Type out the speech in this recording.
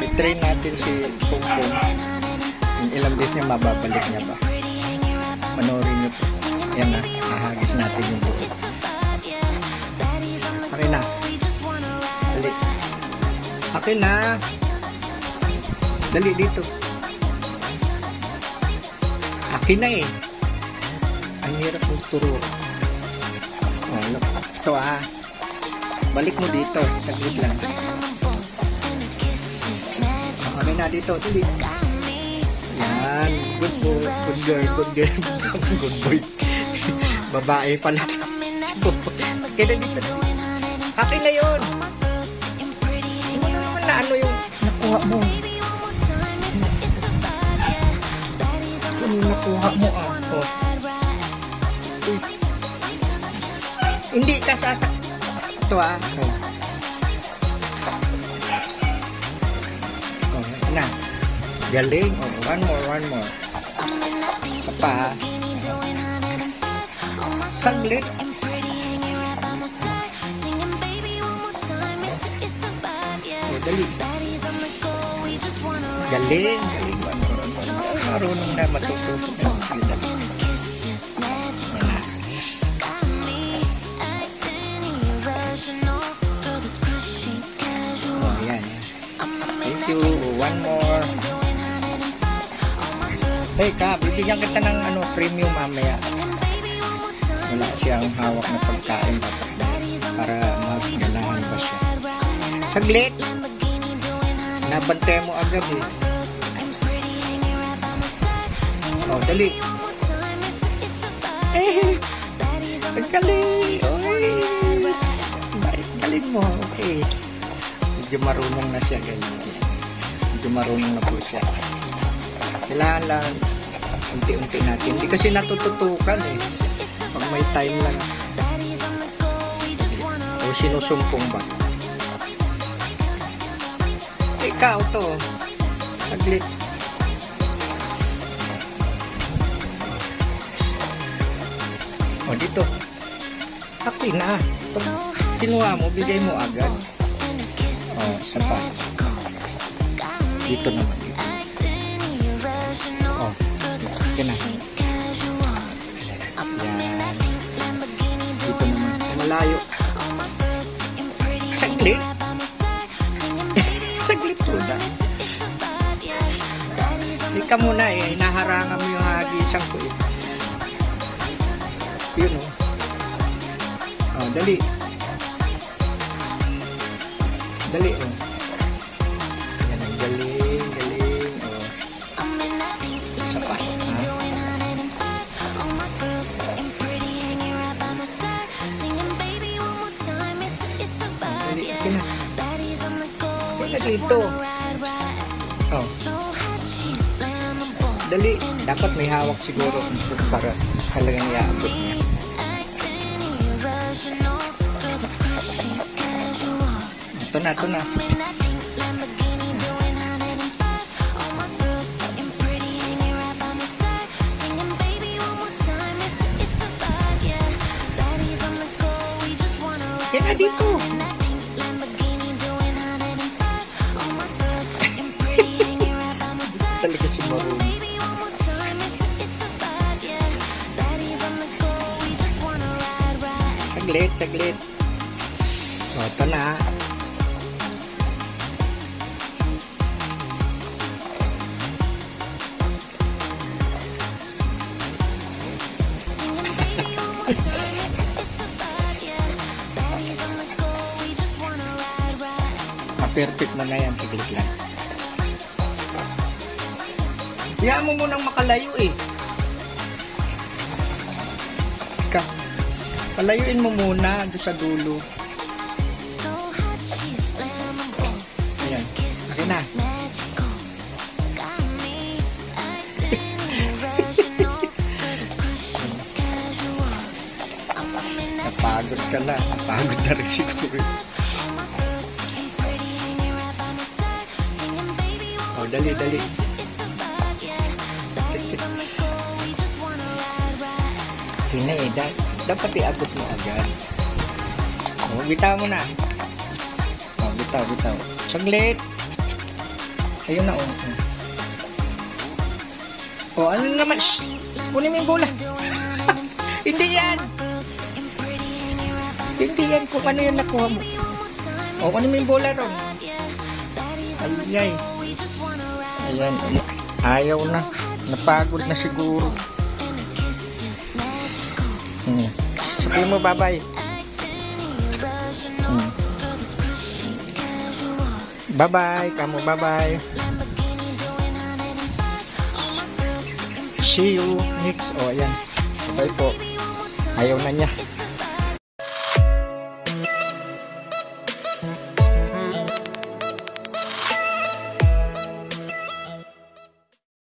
I-train natin si Pongpong. Ilang beses niya mababalik niya ba? Panoorin niyo po. Yan na, ahagis natin yung buhok. Akin na. Dali. Akin na. Dali dito. Akin na eh. Ang hirap ng turo. Oh, look. Ito ah. Balik mo dito. Saglit lang. Akin na dito. Dali. Yan. Good boy. Good girl. Good girl. Good boy. Babae pala. Kaya dito. Akin na yun. Hindi mo naman na ano yung nakuha mo. Yung nakuha mo ah. Oh. Uy. Hindi ka sasak. Ito ah. Oh. Oh, na. Galing. Oh, one more. Isa pa. Saglit. Oh, dali. Galing. Marunong na matututo. Oh, yan. Thank you. One more. Hey ka, bibigyan kita ng premium mamaya. Wala siyang hawak na pagkain para maganahan ba siya. Saglit. Nabantay mo agad eh. Oh, dali. Eh, galing. Oy. Galing mo. Okay. Medyo marunong na siya, guys. Medyo marunong na po siya. Kailangan lang unti-unti natin. Hindi kasi natututukan eh. Pag may time lang. O sinusumpong ba? Ikaw to. Saglit. O dito. Okay na. Pag kinuha mo, bigay mo agad. O, isa pa. Dito naman. O, okay na. Yan. Dito naman. Malayo. Saglit. Saglit po na. Hindi ka muna eh. Hinaharangan mo yung hagisan ko eh. Yun o. Oh, dali. Dali o. Yan ang galing. O. Isa pa. Dali. Okay na. Wala dito. Oh. Dali. Dapat may hawak siguro para halagang iaabot niya. Ito na. Yan na dito. Talaga si Marun. Saglit. O, ito na. Perfect mo na yan. Saglit lang. Hayaan mo munang makalayo eh. Palayuin mo muna doon sa dulo. Ayan. Akin na. Napagod ka na. Napagod na rin siguro. O, Oh, dali, dali. Hindi eh, dapat iabot mo agad. Oh, bitaw mo na. Oh, bitaw, bitaw. Saglit. Ayun na, oh. Oh, ano naman? Shh! Kunin mo yung bola. Hindi yan. Hindi yan kung ano yung nakuha mo. Oh, kunin mo yung bola ron. Ay. Ayan. Ayaw na. Napagod na siguro. Sabihin mo bye-bye. Bye-bye. Kamu bye-bye. See you next. Oh, ayan. Bye po. Ayaw na niya.